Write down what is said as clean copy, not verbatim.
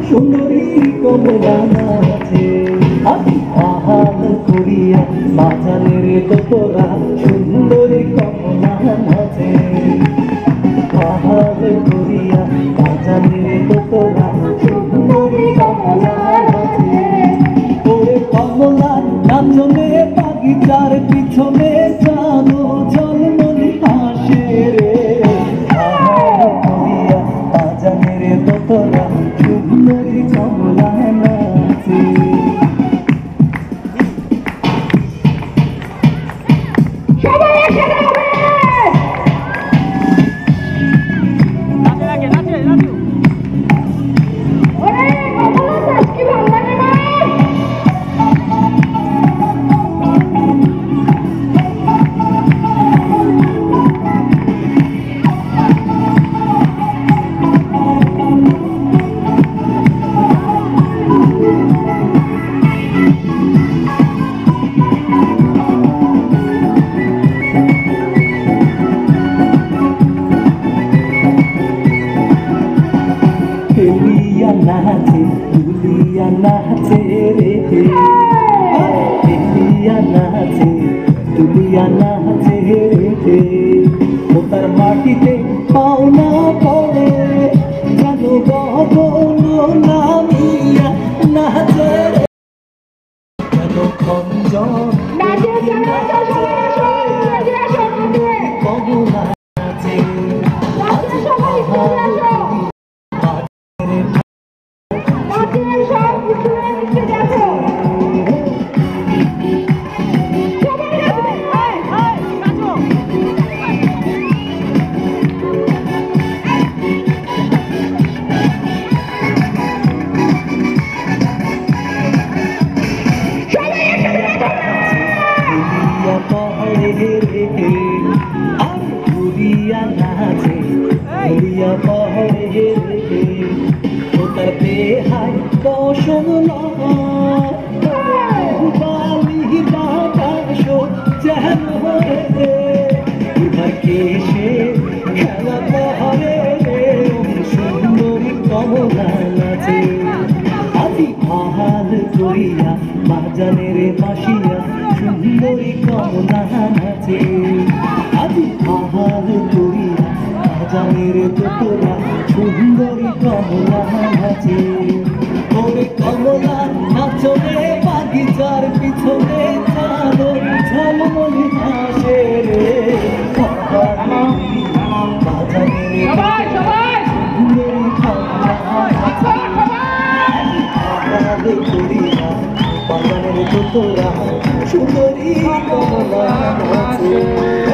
সুন্দরী কমলা নাচে আমি আহাল করিয়া বাজানের তোরা সুন্দরী কমলা নাচে আহাল করিয়া বাজানের তোরা সুন্দরী কমলা নাচে ওরে কমলা নাচনে বাগিচার পিছনে জানো জলমনি হাসে রে আহাল করিয়া বাজানের তোরা সুন্দরী কমলা নাচে নাচে দুলিয়া নাচে রে দুলিয়া নাচে দুলিয়া নাচে রে ও তার মাটিতে পাওনা পড়ে যেন গগন নামিয়া নাচে যেন খঞ্জন কমলা নাচে দুলিয়া নাচে দুলিয়া পহরে ও তার বেহাই বসন বালি বাতাস যেন এবার কেসে খেলা পহরে সুন্দরী কমলা নাচে আজি আহাল করিয়া বাজানের বাসিয়া সুন্দরী কমলা নাচে আজি আহাল করিয়া বাজানের তোরা সুন্দরী কমলা নাচে ওরে কমলা নাচনে বাগিচার পিছনে চালো ঝলমলি হাসে রে বাজানের সুন্দরী কমলা নাচে আহাল করিয়া বাজানের তোরা সুন্দরী কমলা নাচে